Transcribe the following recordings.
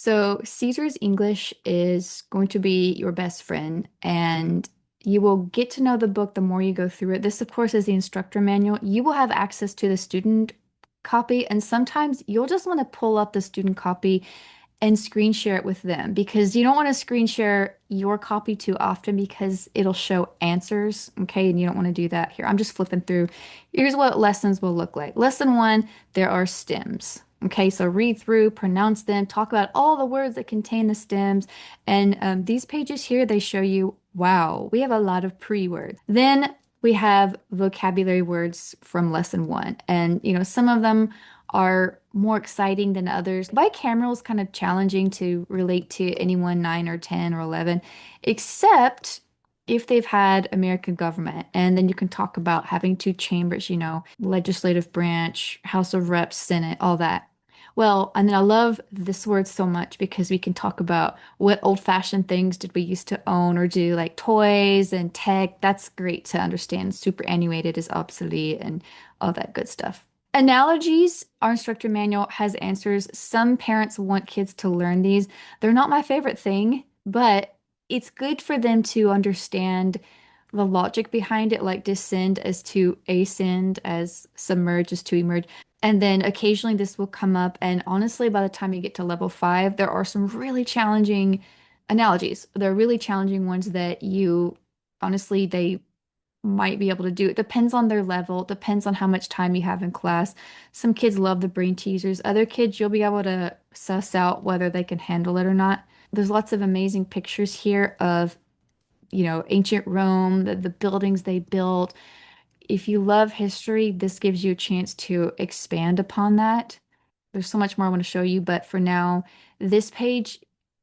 So, Caesar's English is going to be your best friend, and you will get to know the book the more you go through it. This, of course, is the instructor manual. You will have access to the student copy, and sometimes you'll just want to pull up the student copy and screen share it with them because you don't want to screen share your copy too often because it'll show answers. Okay. And you don't want to do that here. I'm just flipping through. Here's what lessons will look like. Lesson one, there are stems. Okay. So read through, pronounce them, talk about all the words that contain the stems. And these pages here, they show you, wow, we have a lot of pre-words. Then we have vocabulary words from lesson one. And, some of them are more exciting than others. Bicameral is kind of challenging to relate to anyone 9 or 10 or 11, except if they've had American government. And then you can talk about having two chambers, legislative branch, House of Reps, Senate, all that. Well, and then I love this word so much because we can talk about what old-fashioned things did we used to own or do, like toys and tech. That's great to understand. Superannuated is obsolete and all that good stuff. Analogies, our instructor manual has answers. Some parents want kids to learn these. They're not my favorite thing, but it's good for them to understand the logic behind it, like descend as to ascend, as submerge as to emerge. And then occasionally this will come up. And honestly, by the time you get to level five, there are some really challenging analogies. There are really challenging ones that honestly, they might be able to do. It depends on their level, depends on how much time you have in class. Some kids love the brain teasers. Other kids, you'll be able to suss out whether they can handle it or not. There's lots of amazing pictures here of, ancient Rome, the buildings they built. If you love history, this gives you a chance to expand upon that. There's so much more I want to show you, but for now, this page,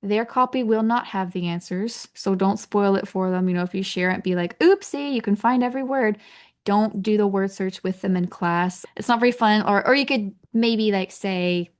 their copy will not have the answers. So don't spoil it for them. If you share it, be like, oopsie, you can find every word. Don't do the word search with them in class. It's not very fun. Or you could maybe like say,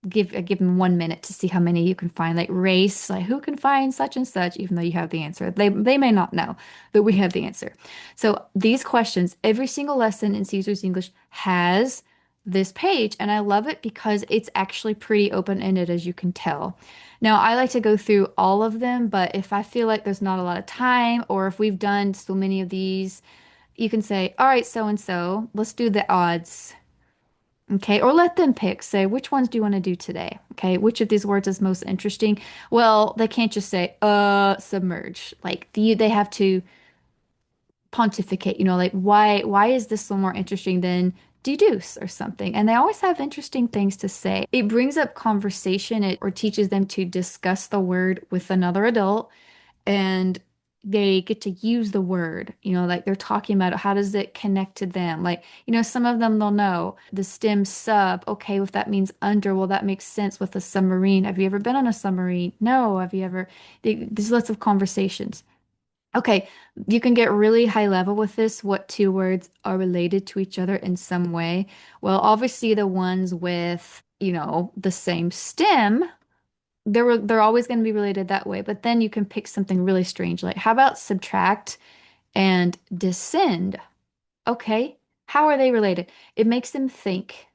give them 1 minute to see how many you can find. Like race, like who can find such and such, even though you have the answer. They may not know that we have the answer. So these questions, every single lesson in Caesar's English has this page, and I love it because it's actually pretty open-ended, as you can tell. Now, I like to go through all of them, but if I feel like there's not a lot of time, or if we've done so many of these, you can say, all right, so and so, let's do the odds. Okay, or let them pick. Say, which ones do you want to do today? Okay, which of these words is most interesting? Well, they can't just say, submerge. Like they have to pontificate, like why is this one more interesting than deduce or something? And they always have interesting things to say. It brings up conversation, or teaches them to discuss the word with another adult, and they get to use the word, like they're talking about it. How does it connect to them? Like, some of them they'll know the stem sub. Okay, if that means under, well, that makes sense with a submarine. Have you ever been on a submarine? No. Have you ever? There's lots of conversations. Okay, you can get really high level with this. What two words are related to each other in some way? Well, obviously the ones with, the same stem, they're always going to be related that way. But then you can pick something really strange, like how about subtract and descend? Okay, how are they related? It makes them think.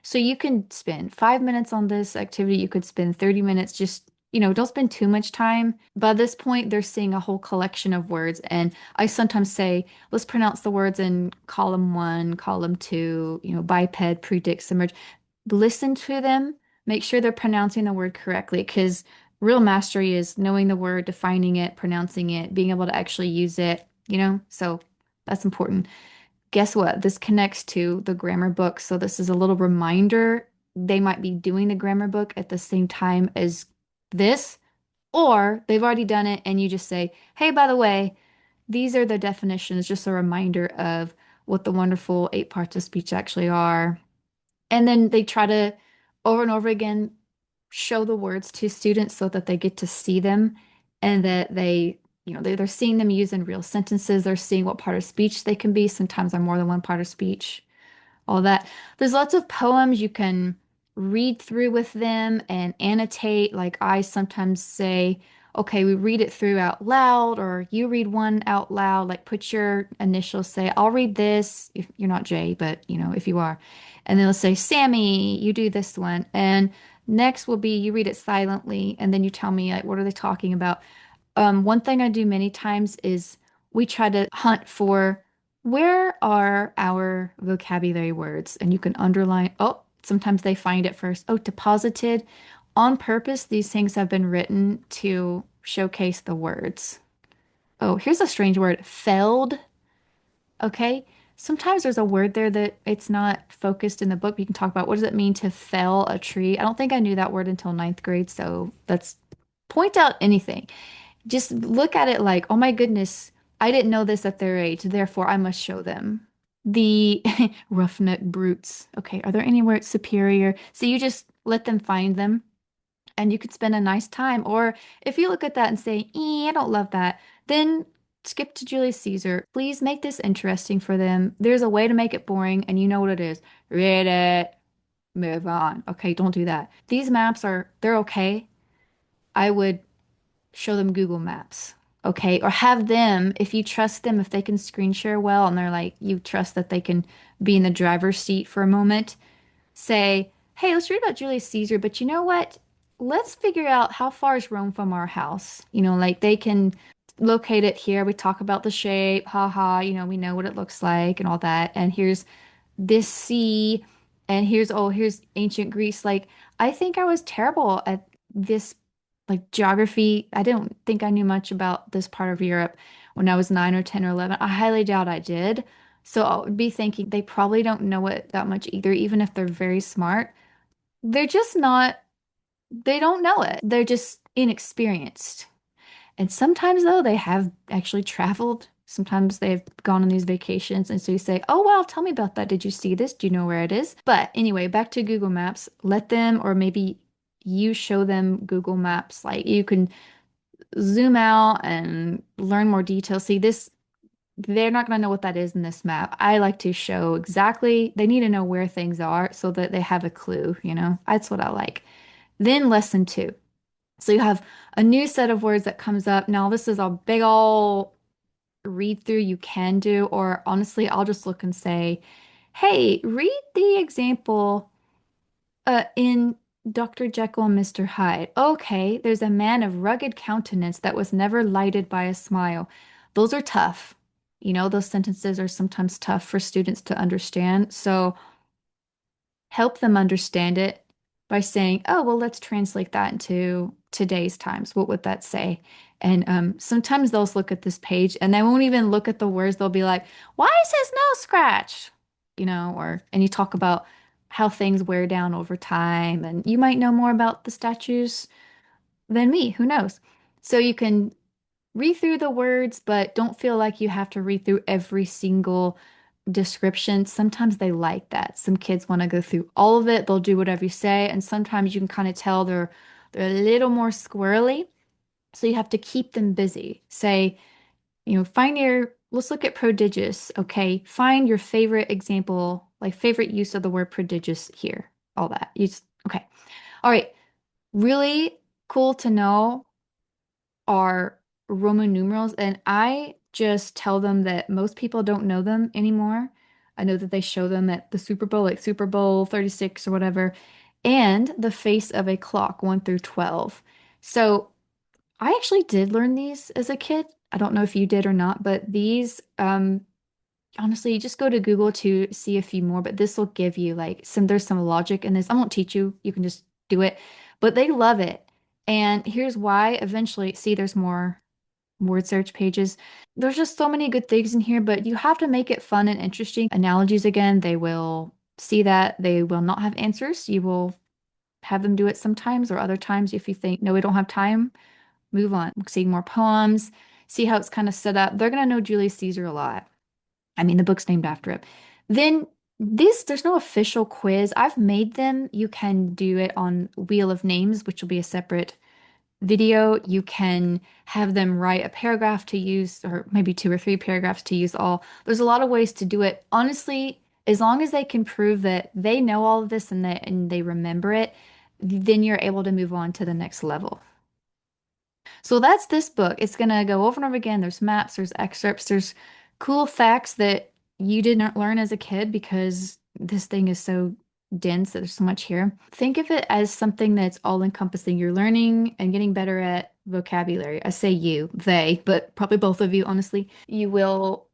So you can spend 5 minutes on this activity. You could spend 30 minutes. Just, don't spend too much time. By this point, they're seeing a whole collection of words. And I sometimes say, let's pronounce the words in column one, column two, biped, predict, submerge. Listen to them. Make sure they're pronouncing the word correctly, because real mastery is knowing the word, defining it, pronouncing it, being able to actually use it, So that's important. Guess what? This connects to the grammar book. So this is a little reminder. They might be doing the grammar book at the same time as this, or they've already done it and you just say, hey, by the way, these are the definitions, just a reminder of what the wonderful 8 parts of speech actually are. And then they try to over and over again show the words to students so that they get to see them, and that they're seeing them used in real sentences. They're seeing what part of speech they can be. Sometimes they're more than one part of speech, all that. There's lots of poems you can read through with them and annotate. Like I sometimes say, okay, we read it through out loud, or you read one out loud, like put your initials, say, I'll read this if you're not Jay, but if you are. And then let's say, Sammy, you do this one. And Next will be you read it silently and then you tell me like what are they talking about. One thing I do many times is we try to hunt for where are our vocabulary words, and you can underline. Oh, sometimes they find it first. Oh, deposited on purpose. These things have been written to showcase the words. Oh, here's a strange word, felled. Okay. Sometimes there's a word there that it's not focused in the book. You can talk about what does it mean to fell a tree. I don't think I knew that word until ninth grade, so let's point out anything. Just look at it like, oh my goodness, I didn't know this at their age, therefore I must show them. The roughneck brutes. Okay, are there any words superior? So you just let them find them and you could spend a nice time. Or if you look at that and say, I don't love that, then skip to Julius Caesar. Please make this interesting for them. There's a way to make it boring, and you know what it is. Read it, move on. Okay, don't do that. These maps are, they're okay. I would show them Google Maps. Okay, or have them, if you trust them, if they can screen share well and they're like, you trust that they can be in the driver's seat for a moment, say, hey, let's read about Julius Caesar, but you know what? Let's figure out how far is Rome from our house. Like they can locate it here. We talk about the shape, haha, we know what it looks like and all that. And here's this sea, and here's ancient Greece. Like, I think I was terrible at this, like geography. I don't think I knew much about this part of Europe when I was 9 or 10 or 11. I highly doubt I did. So I would be thinking they probably don't know it that much either, even if they're very smart. They're just not, they don't know it. They're just inexperienced. And sometimes, though, they have actually traveled. Sometimes they've gone on these vacations. And so you say, oh, well, tell me about that. Did you see this? Do you know where it is? But anyway, back to Google Maps. Let them, or maybe you show them Google Maps. Like you can zoom out and learn more details. See, this they're not going to know what that is in this map. I like to show exactly, they need to know where things are so that they have a clue. That's what I like. Then lesson two. So you have a new set of words that comes up. Now, this is a big ol' read through you can do, or honestly, I'll just look and say, hey, read the example in Dr. Jekyll and Mr. Hyde. Okay, there's a man of rugged countenance that was never lighted by a smile. Those are tough. Those sentences are sometimes tough for students to understand. So help them understand it by saying, oh, well, let's translate that into today's times. What would that say? And sometimes they'll look at this page and they won't even look at the words. They'll be like, why is his nose scratched? And you talk about how things wear down over time. And you might know more about the statues than me. Who knows? So you can read through the words, but don't feel like you have to read through every single description. Sometimes they like that. Some kids want to go through all of it. They'll do whatever you say, and sometimes you can kind of tell they're a little more squirrely. So you have to keep them busy. Say, let's look at prodigious. Okay, find your favorite example, like favorite use of the word prodigious here. All that. Okay. All right. Really cool to know are Roman numerals, and I just tell them that most people don't know them anymore. I know that they show them at the Super Bowl, like Super Bowl 36 or whatever, and the face of a clock, 1 through 12. So I actually did learn these as a kid. I don't know if you did or not, but these, honestly, you just go to Google to see a few more, but this will give you like there's some logic in this. I won't teach you, you can just do it, but they love it. And here's why eventually, see, there's more word search pages. There's just so many good things in here, but you have to make it fun and interesting. Analogies again, they will see that they will not have answers. You will have them do it sometimes, or other times if you think, no, we don't have time, move on. See more poems, see how it's kind of set up. They're going to know Julius Caesar a lot. I mean, the book's named after him. Then there's no official quiz. I've made them. You can do it on Wheel of Names, which will be a separate video. You can have them write a paragraph to use, or maybe 2 or 3 paragraphs to use all. There's a lot of ways to do it. Honestly, as long as they can prove that they know all of this and they remember it, then you're able to move on to the next level. So that's this book. It's going to go over and over again. There's maps, there's excerpts, there's cool facts that you didn't learn as a kid because this thing is so dense, that there's so much here. Think of it as something that's all encompassing. You're learning and getting better at vocabulary. I say you, they, but probably both of you, honestly. You will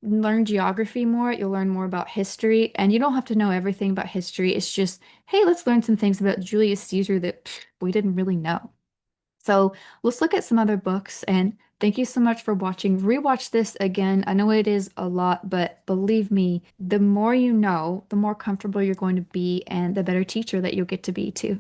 learn geography more, you'll learn more about history, and you don't have to know everything about history. It's just, hey, let's learn some things about Julius Caesar that we didn't really know. So let's look at some other books, and thank you so much for watching. Rewatch this again. I know it is a lot, but believe me, the more you know, the more comfortable you're going to be and the better teacher that you'll get to be too.